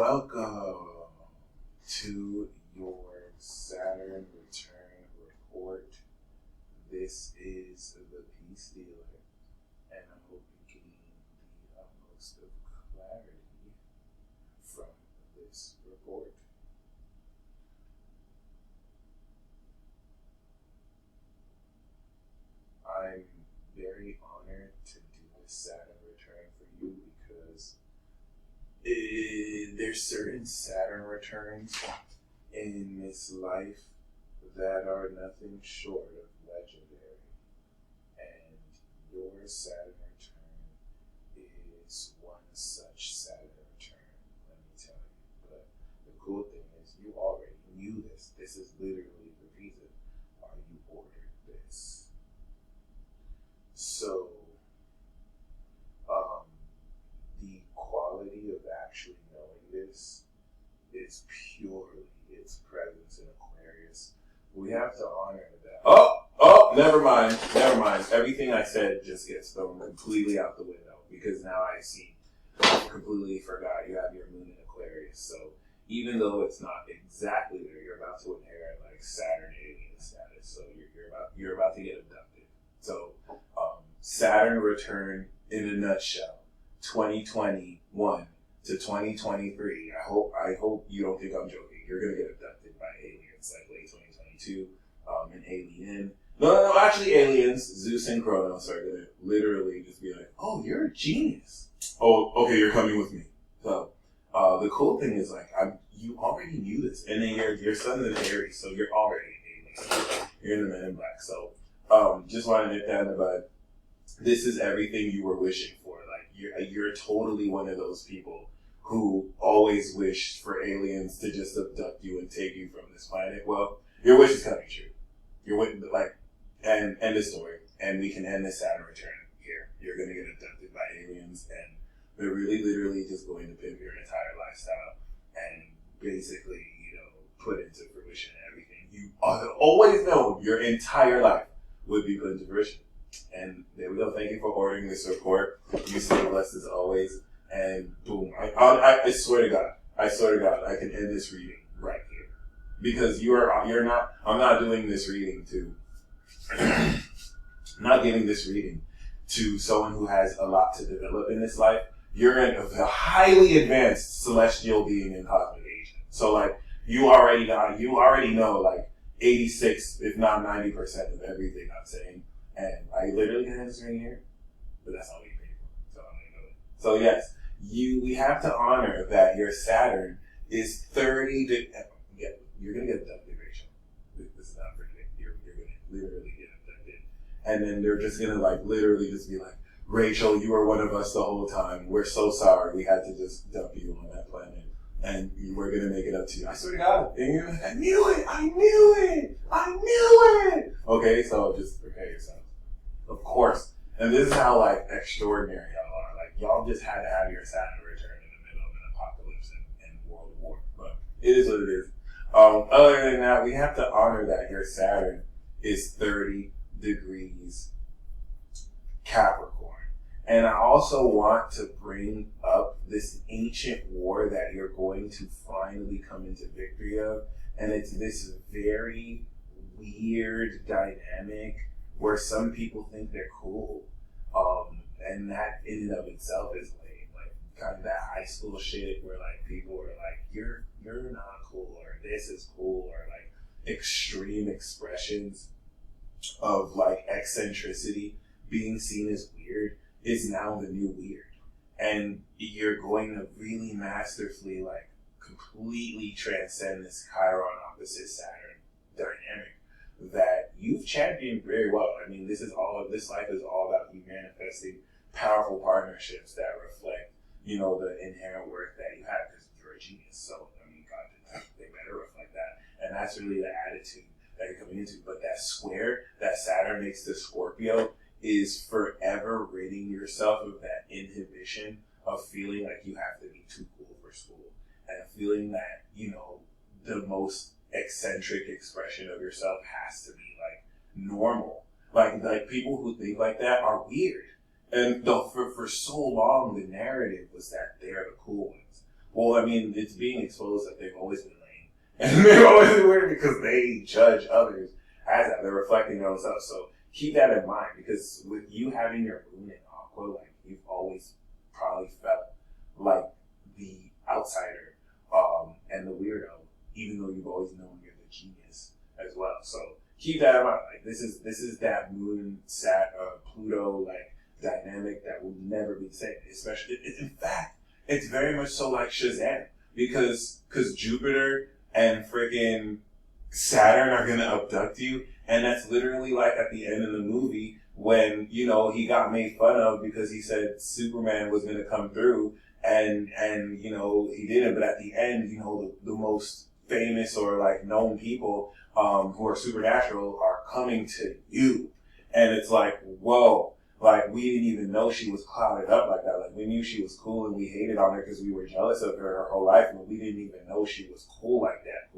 Welcome to your Saturn return report. This is the Peace Dealer, and I hope you gain the utmost of clarity from this report. I'm very honored to do this Saturn return for you because there's certain Saturn returns in this life that are nothing short of legendary. And your Saturn return is one such Saturn return, let me tell you. But the cool thing is you already knew this. This is literally the reason why you ordered this. So, the quality of actually knowing this is purely its presence in Aquarius. We have to honor that. Never mind. Everything I said just gets thrown completely out the window because now I see. I completely forgot you have your moon in Aquarius. So even though it's not exactly there, you're about to inherit like Saturn alien status. So you're about to get abducted. So Saturn return in a nutshell. 2021 to 2023. I hope you don't think I'm joking. You're gonna get abducted by aliens like late 2022. An alien. No, actually aliens, Zeus and Kronos are gonna literally just be like, oh, you're a genius. Oh, okay, you're coming with me. So the cool thing is like you already knew this, and then your sun's in Aries, so you're already an alien. You're in the Men in Black. So just want to nip that in the bud. This is everything you were wishing for. Like you're totally one of those people who always wished for aliens to just abduct you and take you from this planet. Well, your wish is coming true. And end the story. And we can end this Saturn return here. You're going to get abducted by aliens, and they're really literally just going to pimp your entire lifestyle and basically, put into fruition everything you always known your entire life would be put into fruition. And there we go. Thank you for ordering this report. You stay blessed as always. And boom. I swear to God, I can end this reading right here. Because I'm not doing this reading to, not giving this reading to someone who has a lot to develop in this life. You're a highly advanced celestial being in cosmic agent. So like, you already know like 86, if not 90% of everything I'm saying. And I literally can have this right here, but that's all we pay for. So I'm gonna go. So yes, we have to honor that your Saturn is 30 to. You're gonna get abducted, Rachel. This is not for today. You're gonna literally get abducted, and then they're just gonna like literally just be like, Rachel, you were one of us the whole time. We're so sorry. We had to just dump you on that planet, and we're gonna make it up to you. I swear to God. And you're like, I knew it. Okay, so just prepare yourself. Of course. And this is how like extraordinary y'all are. Like y'all just had to have your Saturn return in the middle of an apocalypse and world war. But it is what it is. Other than that, we have to honor that your Saturn is 30 degrees Capricorn. And I also want to bring up this ancient war that you're going to finally come into victory of. And it's this very weird dynamic where some people think they're cool, and that in and of itself is like kind of that high school shit where like people are like, you're not cool, or this is cool, or like extreme expressions of like eccentricity being seen as weird is now the new weird, and you're going to really masterfully like completely transcend this Chiron opposite Saturn dynamic that you've championed very well. I mean, this life is all about you manifesting powerful partnerships that reflect, the inherent worth that you have because you're a genius. So, I mean, God, they better reflect that. And that's really the attitude that you're coming into. But that square that Saturn makes to Scorpio is forever ridding yourself of that inhibition of feeling like you have to be too cool for school and feeling that, the most eccentric expression of yourself has to be like normal. Like people who think like that are weird. And for so long the narrative was that they're the cool ones. Well, I mean, it's being exposed that they've always been lame. And they've always been weird because they judge others as that. They're reflecting their own self. So keep that in mind, because with you having your moon in Aqua, like, you've always probably felt like the outsider and the weirdo, even though you've always known you're the genius as well. So keep that in mind. Like, this is that moon, Pluto, like, dynamic that will never be the same. Especially, in fact, it's very much so like Shazam, because Jupiter and freaking Saturn are gonna abduct you, and that's literally like at the end of the movie when, you know, he got made fun of because he said Superman was gonna come through, and you know, he didn't. But at the end, you know, the most famous or like known people who are supernatural are coming to you, and it's like, whoa. Like, we didn't even know she was clouded up like that. Like, we knew she was cool and we hated on her because we were jealous of her whole life, but we didn't even know she was cool like that.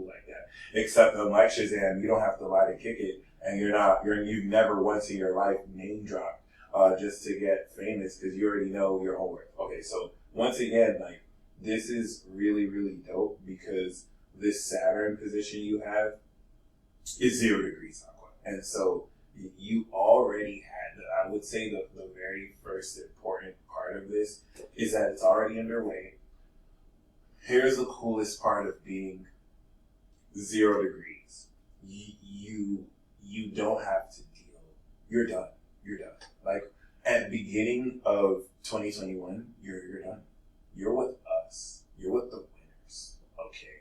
Except, unlike Shazam, you don't have to lie to kick it, and you've never once in your life name dropped just to get famous, because you already know your homework. Okay, so once again, like, this is really, really dope, because this Saturn position you have is 0 degrees Aqua. And so you already had, I would say the very first important part of this is that it's already underway. Here's the coolest part of being 0 degrees. You don't have to deal. You're done. Like, at the beginning of 2021, you're done. You're with us. You're with the winners. Okay.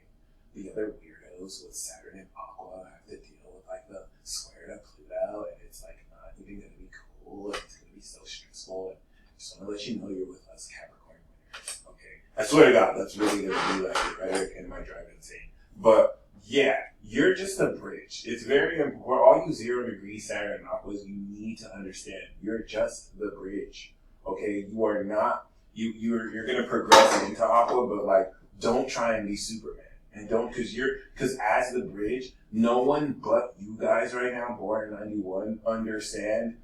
The other weirdos with Saturn and Aqua have to deal with like the square to Pluto, and it's like not even gonna be cool, and it's gonna be so stressful. And just want to let you know you're with us, Capricorn winners. Okay. I swear to God, that's really gonna be like the rhetoric in my drive insane. But yeah, you're just a bridge. It's very important. All you 0 degrees Saturn and Aquas, you need to understand you're just the bridge. Okay, you are not. You're gonna progress into Aqua, but like, don't try and be Superman, and don't because as the bridge, no one but you guys right now, born in '91, understand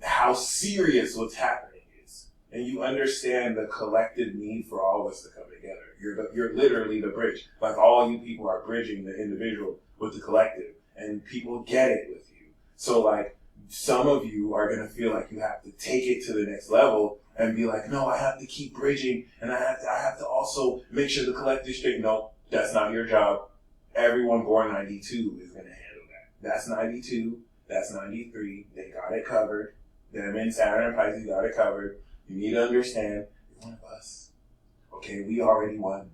how serious what's happening is, and you understand the collective need for all of us to come together. You're literally the bridge. Like, all you people are bridging the individual with the collective, and people get it with you. So like, some of you are gonna feel like you have to take it to the next level and be like, no, I have to keep bridging, and I have to also make sure the collective straight. No, that's not your job. Everyone born 92 is gonna handle that. That's 92. That's 93. They got it covered. Them in Saturn and Pisces got it covered. You need to understand, you're one of us. Okay, we already won.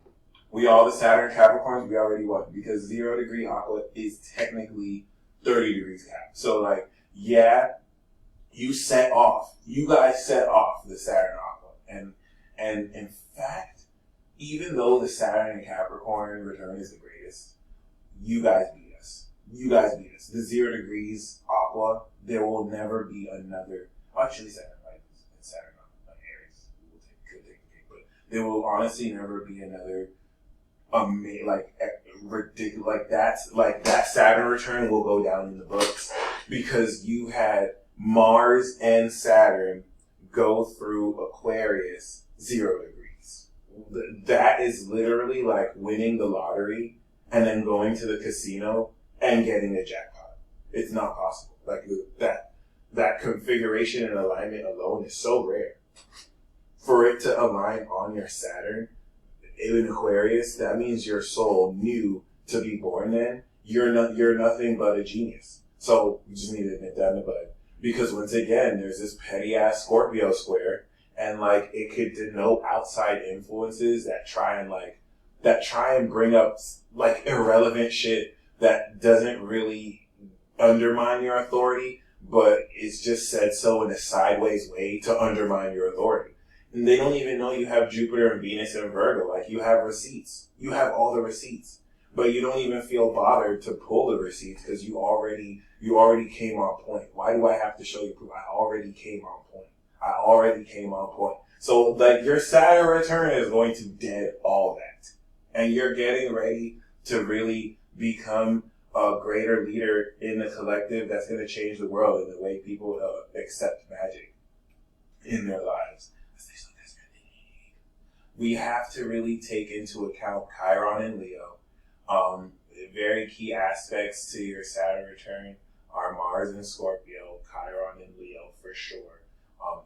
We all the Saturn Capricorns, we already won, because 0 degree Aqua is technically 30 degrees Cap. So like, yeah, you guys set off the Saturn Aqua. And in fact, even though the Saturn and Capricorn return is the greatest, you guys beat us. The 0 degrees Aqua, there will never be another, actually Saturn, right? Saturn on Aries. Could take the cake, but there will honestly never be another ridiculous, that Saturn return will go down in the books, because you had Mars and Saturn go through Aquarius 0 degrees. That is literally like winning the lottery and then going to the casino and getting a jackpot. It's not possible. Like, that configuration and alignment alone is so rare. For it to align on your Saturn in Aquarius, that means your soul knew to be born then. You're nothing but a genius. So you just need to admit that in the bud. Because once again, there's this petty ass Scorpio square, and like, it could denote outside influences that try and bring up like irrelevant shit that doesn't really undermine your authority, but it's just said so in a sideways way to undermine your authority. And they don't even know you have Jupiter and Venus and Virgo. Like, you have receipts. You have all the receipts. But you don't even feel bothered to pull the receipts because you already came on point. Why do I have to show you proof? I already came on point. So, like, your Saturn return is going to dead all that. And you're getting ready to really become a greater leader in the collective that's going to change the world in the way people accept magic in their lives. we have to really take into account Chiron and Leo. Very key aspects to your Saturn return are Mars and Scorpio, Chiron and Leo for sure.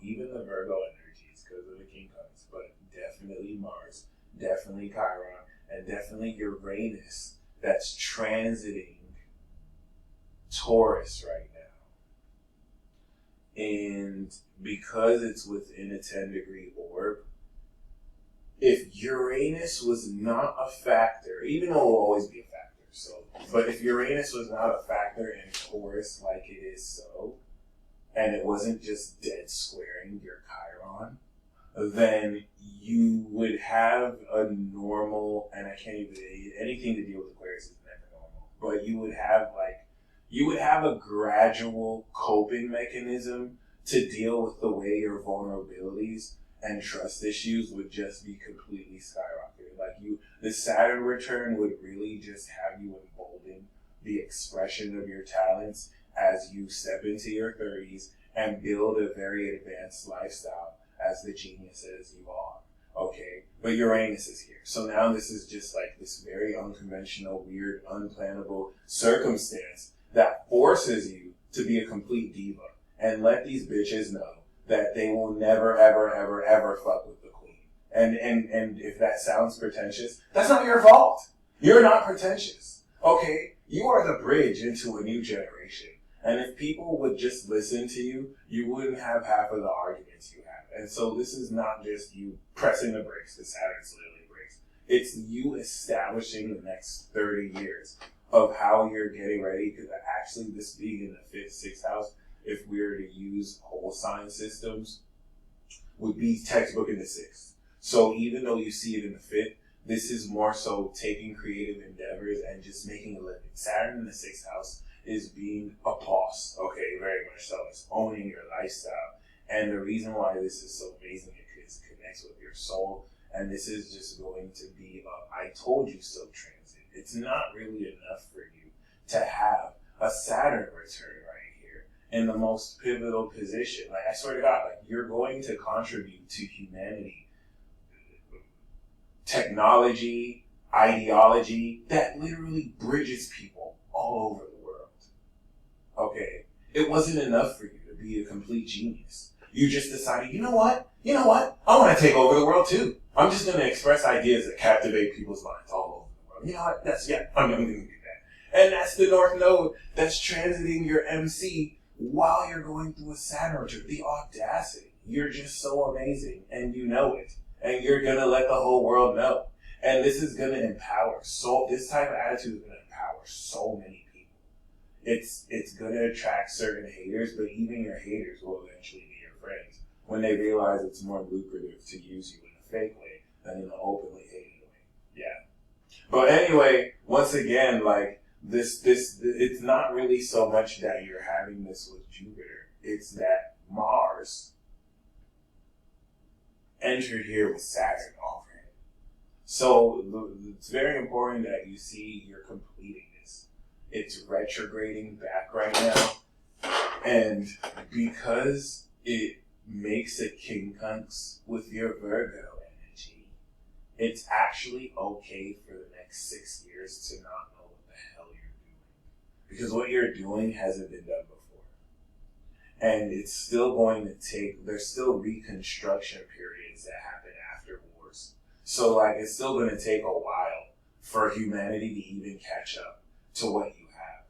Even the Virgo energies because of the King Cuts, but definitely Mars, definitely Chiron, and definitely Uranus that's transiting Taurus right now. And because it's within a 10-degree orb, if Uranus was not a factor, even though it will always be a factor, but if Uranus was not a factor in Taurus like it is so, and it wasn't just dead squaring your Chiron, then you would have a normal, and I can't even, anything to deal with Aquarius is never normal, but you would have a gradual coping mechanism to deal with the way your vulnerabilities and trust issues would just be completely skyrocketed. Like the Saturn return would really just have you embolden the expression of your talents as you step into your 30s and build a very advanced lifestyle as the geniuses you are. Okay, but Uranus is here. So now this is just like this very unconventional, weird, unplannable circumstance that forces you to be a complete diva and let these bitches know that they will never, ever, ever, ever fuck with the queen. And if that sounds pretentious, that's not your fault. You're not pretentious. Okay? You are the bridge into a new generation. And if people would just listen to you, you wouldn't have half of the arguments you have. And so this is not just you pressing the brakes, the Saturn's literally brakes. It's you establishing the next 30 years of how you're getting ready, because actually this being in the 5th, 6th house, if we were to use whole sign systems, would be textbook in the 6th. So even though you see it in the 5th, this is more so taking creative endeavors and just making a living. Saturn in the 6th house is being a boss, okay, very much so. It's owning your lifestyle. And the reason why this is so amazing is it connects with your soul. And this is just going to be a I told you so transit. It's not really enough for you to have a Saturn return right here in the most pivotal position. Like, I swear to God, like, you're going to contribute to humanity, technology, ideology that literally bridges people all over the world. Okay, it wasn't enough for you to be a complete genius. You just decided, you know what? I want to take over the world too. I'm just going to express ideas that captivate people's minds all over the world. You know what? I'm going to do that. And that's the North Node that's transiting your MC while you're going through a Saturn return. The audacity. You're just so amazing, and you know it. And you're going to let the whole world know. And this is going to empower. This type of attitude is going to empower so many people. It's going to attract certain haters, but even your haters will eventually be your friends when they realize it's more lucrative to use you in a fake way than in an openly hated way. Yeah. But anyway, once again, like, this, it's not really so much that you're having this with Jupiter. It's that Mars entered here with Saturn already. So it's very important that you see you're completing this. It's retrograding back right now. And because it makes a quincunx with your Virgo energy, it's actually okay for the next 6 years to not know what the hell you're doing. Because what you're doing hasn't been done before. And it's still going to take, there's still reconstruction periods that happen after wars. So like, it's still going to take a while for humanity to even catch up to what you have.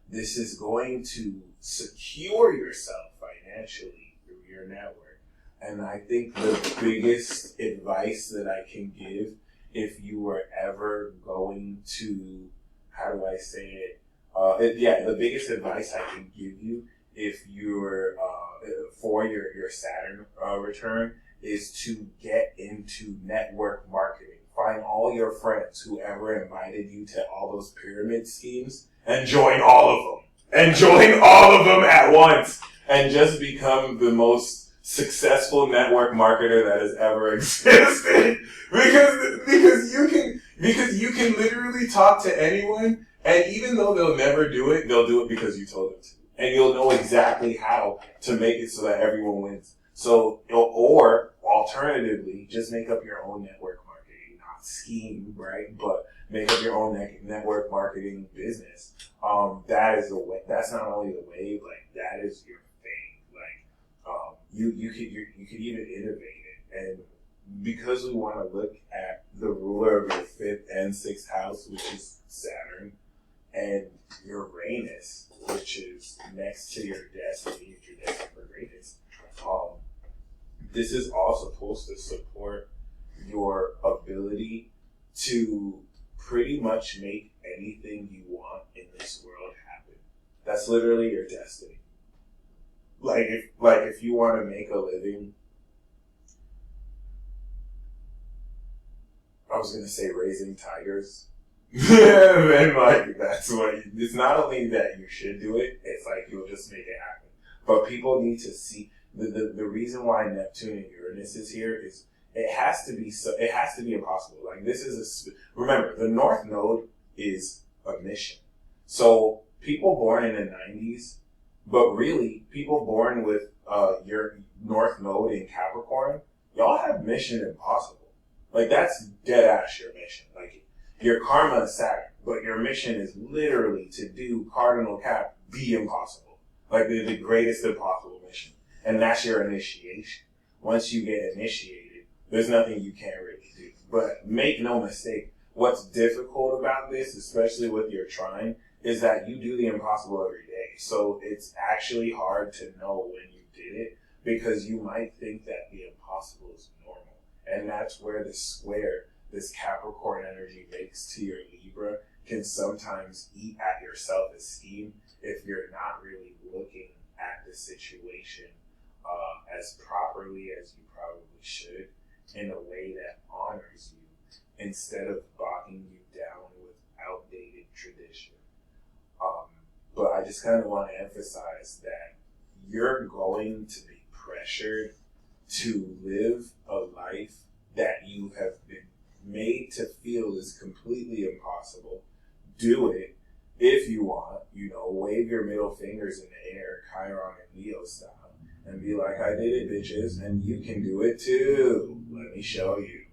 This is going to secure yourself financially through your network. And I think the biggest advice that I can give, if you were ever going to, how do I say it? The biggest advice I can give you if you're for your Saturn return is to get into network marketing. Find all your friends who ever invited you to all those pyramid schemes and join all of them. And join all of them at once. And just become the most successful network marketer that has ever existed. Because you can literally talk to anyone, and even though they'll never do it, they'll do it because you told them to. And you'll know exactly how to make it so that everyone wins. So, or alternatively, just make up your own network marketing, not scheme, right? But make up your own network marketing business. That is the way. That's not only the wave, like that is your thing. Like you could even innovate it, and because we want to look at the ruler of your fifth and sixth house, which is Saturn, and Uranus, which is next to your destiny, if you're destined for greatness. This is all supposed to support your ability to pretty much make anything you want in this world happen. That's literally your destiny. Like if you want to make a living, I was gonna say raising tigers. Then like that's what it's not only that you should do it, it's like you'll just make it happen. But people need to see the reason why Neptune and Uranus is here is it has to be impossible. Like this is remember, the North Node is a mission. So people born in the 90s, but really people born with your North Node in Capricorn, y'all have mission impossible. Like that's dead ass your mission. Like your karma is Saturn, but your mission is literally to do cardinal cap be impossible. Like the greatest impossible mission. And that's your initiation. Once you get initiated, there's nothing you can't really do. But make no mistake, what's difficult about this, especially with your trine, is that you do the impossible every day. So it's actually hard to know when you did it because you might think that the impossible is normal. And that's where the square, this Capricorn energy makes to your Libra, can sometimes eat at your self-esteem if you're not really looking at the situation as properly as you probably should, in a way that honors you instead of bogging you down with outdated tradition. But I just kind of want to emphasize that you're going to be pressured to live a life that you have been made to feel is completely impossible. Do it if you want, wave your middle fingers in the air, Chiron and Leo style, and be like, I did it, bitches, and you can do it too. Let me show you.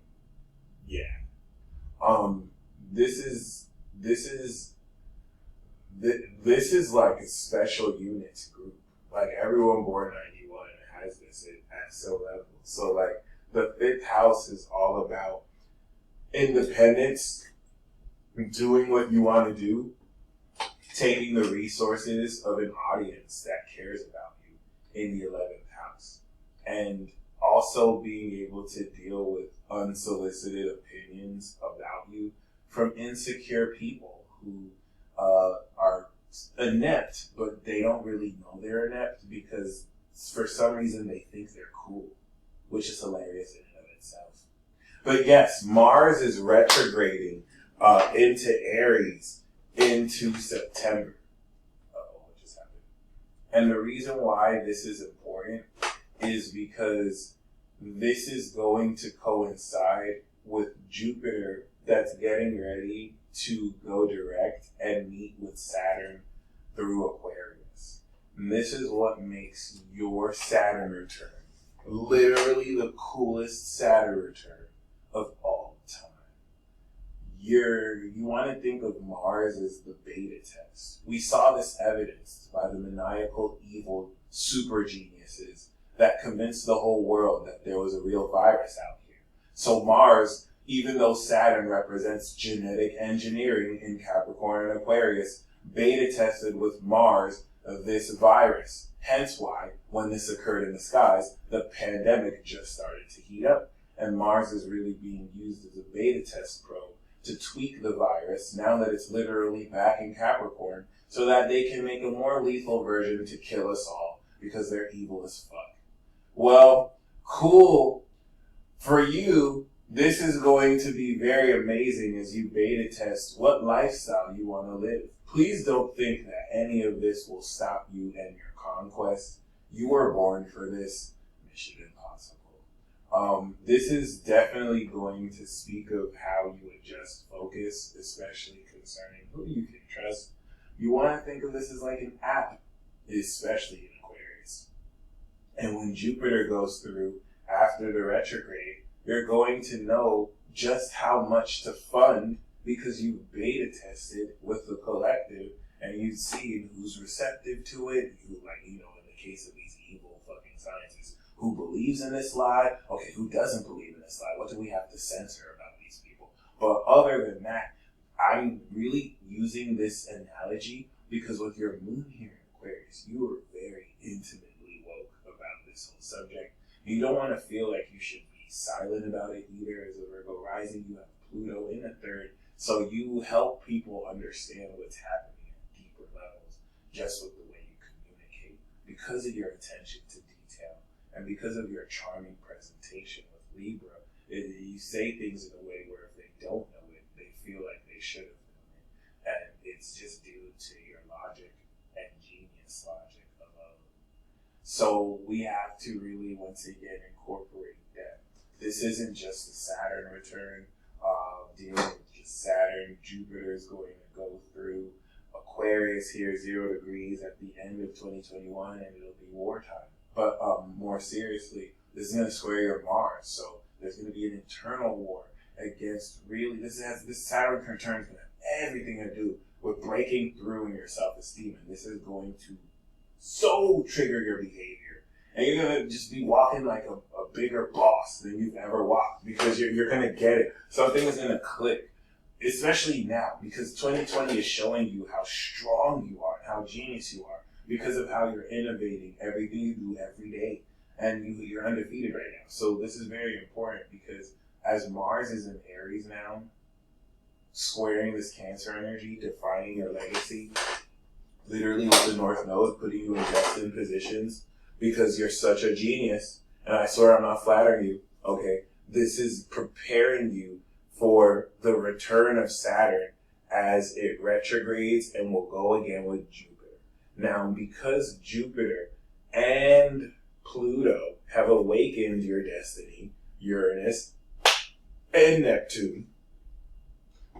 Yeah. This is like a special units group. Like everyone born 91 has this at some level. So like the fifth house is all about independence, doing what you want to do, taking the resources of an audience that cares about you in the 11th house, and also being able to deal with unsolicited opinions about you from insecure people who are inept, but they don't really know they're inept because for some reason they think they're cool, which is hilarious in and of itself. But yes, Mars is retrograding into Aries into September. What just happened? And the reason why this is important is because this is going to coincide with Jupiter that's getting ready to go direct and meet with Saturn through Aquarius. And this is what makes your Saturn return literally the coolest Saturn return of all time. You want to think of Mars as the beta test. We saw this evidenced by the maniacal, evil super geniuses that convinced the whole world that there was a real virus out here. So Mars, even though Saturn represents genetic engineering in Capricorn and Aquarius, beta tested with Mars this virus. Hence why, when this occurred in the skies, the pandemic just started to heat up. And Mars is really being used as a beta test probe to tweak the virus now that it's literally back in Capricorn so that they can make a more lethal version to kill us all because they're evil as fuck. Well, cool. For you, this is going to be very amazing as you beta test what lifestyle you want to live. Please don't think that any of this will stop you and your conquest. You were born for this. Mission impossible. This is definitely going to speak of how you adjust focus, especially concerning who you can trust. You want to think of this as like an app, especially in Aquarius. And when Jupiter goes through after the retrograde, you're going to know just how much to fund because you've beta tested with the collective and you've seen who's receptive to it, who, like, you know, in the case of these evil fucking scientists, who believes in this lie, okay, who doesn't believe in this lie, what do we have to censor about these people? But other than that, I'm really using this analogy because with your moon here in Aquarius, you are very intimately woke about this whole subject. You don't want to feel like you should be silent about it either. As a Virgo rising, you have Pluto in the third, so you help people understand what's happening at deeper levels just with the way you communicate because of your attention to detail and because of your charming presentation with Libra. You say things in a way where if they don't know it, they feel like they should have known it, and it's just due to your logic and genius logic alone. So we have to really, once again, incorporate that this isn't just a Saturn return, dealing with just Saturn. Jupiter is going to go through Aquarius here, 0 degrees at the end of 2021, and it'll be wartime. But more seriously, this is going to square your Mars, so there's going to be an internal war against really, this Saturn return is going to have everything to do with breaking through in your self-esteem, and this is going to so trigger your behavior. And you're going to just be walking like a bigger boss than you've ever walked because you're going to get it. Something is going to click, especially now, because 2020 is showing you how strong you are and how genius you are because of how you're innovating everything you do every day. And you're undefeated right now. So this is very important because as Mars is in Aries now, squaring this Cancer energy, defining your legacy, literally with the North Node, putting you in destined positions, because you're such a genius, and I swear I'm not flattering you, okay? This is preparing you for the return of Saturn as it retrogrades and will go again with Jupiter. Now, because Jupiter and Pluto have awakened your destiny, Uranus and Neptune,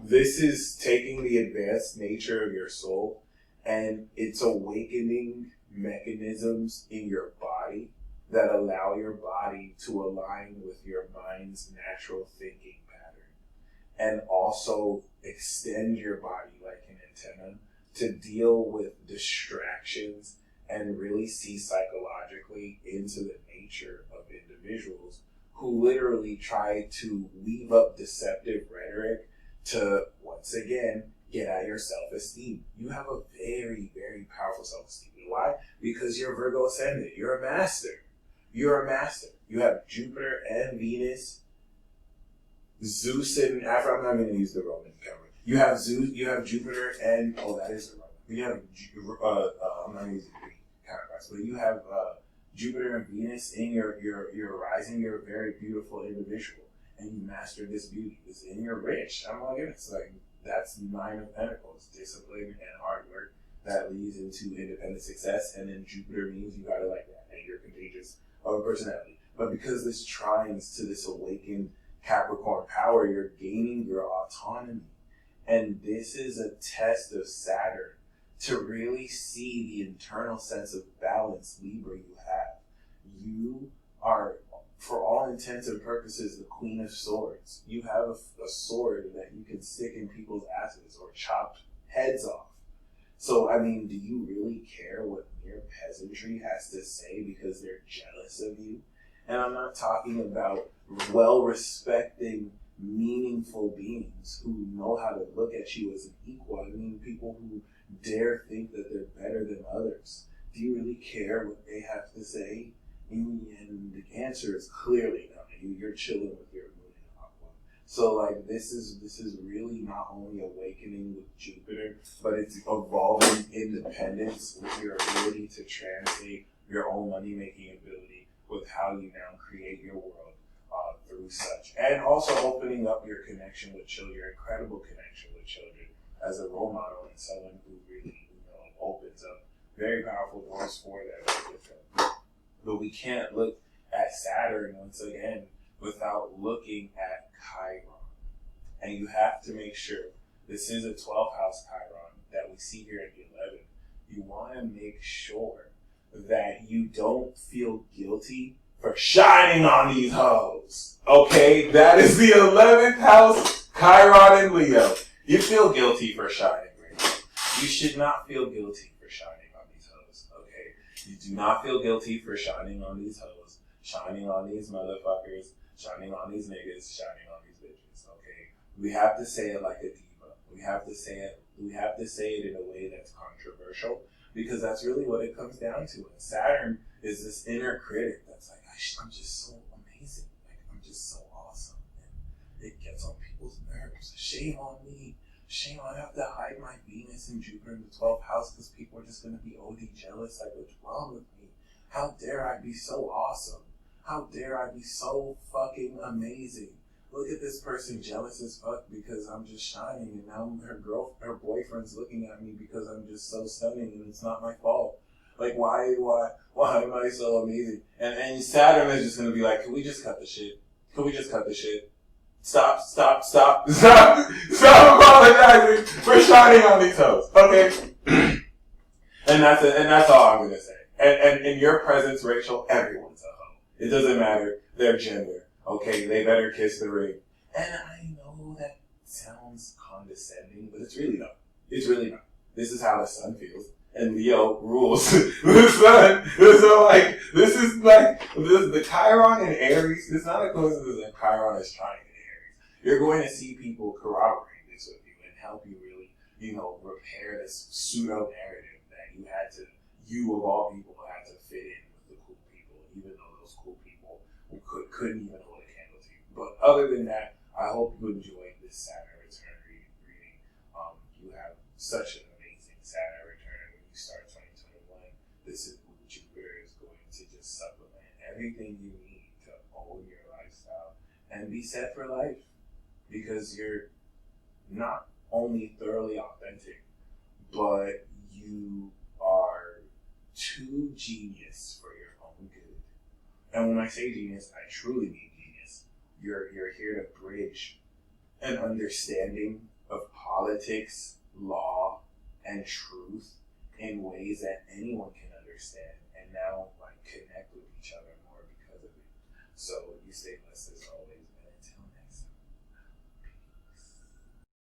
this is taking the advanced nature of your soul and it's awakening mechanisms in your body that allow your body to align with your mind's natural thinking pattern and also extend your body like an antenna to deal with distractions and really see psychologically into the nature of individuals who literally try to weave up deceptive rhetoric to, once again, get at your self-esteem. You have a very, very powerful self-esteem. Why? Because you're Virgo ascendant. You're a master. You're a master. You have Jupiter and Venus, Zeus and Aphrodite. I'm not going to use the Roman camera. You have Zeus. You have Jupiter and that is the Roman. You have I'm not using Greek counterparts, but you have Jupiter and Venus in your rising. You're a very beautiful individual, and you master this beauty. It's in your rich. I'm like, it's like that's 9 of Pentacles, discipline and hard work. That leads into independent success, and then Jupiter means you got it like that, and you're contagious of a personality. But because this trines to this awakened Capricorn power, you're gaining your autonomy. And this is a test of Saturn to really see the internal sense of balance, Libra, you have. You are, for all intents and purposes, the Queen of Swords. You have a sword that you can stick in people's asses or chop heads off. So, I mean, do you really care what mere peasantry has to say because they're jealous of you? And I'm not talking about well-respecting, meaningful beings who know how to look at you as an equal. I mean, people who dare think that they're better than others. Do you really care what they have to say? And the answer is clearly no. You're chilling with your moon in Aqua. So, like, this is really not only awakening with Jupiter, but it's evolving independence with your ability to translate your own money-making ability with how you now create your world through such. And also opening up your connection with children, your incredible connection with children as a role model and someone who really, opens up very powerful doors for them. But we can't look at Saturn once again without looking at Chiron. And you have to make sure this is a 12th house Chiron that we see here in the 11th. You want to make sure that you don't feel guilty for shining on these hoes. Okay? That is the 11th house, Chiron and Leo. You feel guilty for shining right now. You should not feel guilty for shining on these hoes. Okay? You do not feel guilty for shining on these hoes, shining on these motherfuckers, shining on these niggas, shining on these bitches. Okay? We have to say it like a diva. We have to say it in a way that's controversial, because that's really what it comes down to. And Saturn is this inner critic that's like, I'm just so amazing. Like, I'm just so awesome. And it gets on people's nerves. Shame on me. Shame, I have to hide my Venus and Jupiter in the 12th house because people are just going to be OD jealous. Like, what's wrong with me? How dare I be so awesome? How dare I be so fucking amazing? Look at this person jealous as fuck because I'm just shining, and now her boyfriend's looking at me because I'm just so stunning, and it's not my fault. Like, why am I so amazing? And Saturn is just gonna be like, can we just cut the shit? Can we just cut the shit? Stop apologizing for shining on these hoes, okay? and that's all I'm gonna say. And in your presence, Rachel, everyone's a hoe. It doesn't matter their gender. Okay, they better kiss the ring. And I know that sounds condescending, but it's really not. It's really not. This is how the sun feels. And Leo rules the sun. So, like, this is like, the Chiron in Aries, it's not a coincidence that Chiron is trying in Aries. You're going to see people corroborate this with you and help you really, repair this pseudo-narrative that you of all people had to fit in with the cool people, even though those cool people couldn't even hold a candle to you. But other than that, I hope you enjoyed this Saturn return reading. You have such an amazing Saturn return when you start 2021. This is Jupiter is going to just supplement everything you need to own your lifestyle and be set for life, because you're not only thoroughly authentic, but you are too genius for your own good. And when I say genius, I truly mean genius. You're here to bridge an understanding of politics, law, and truth in ways that anyone can understand, and now connect with each other more because of it. So you stay blessed as always.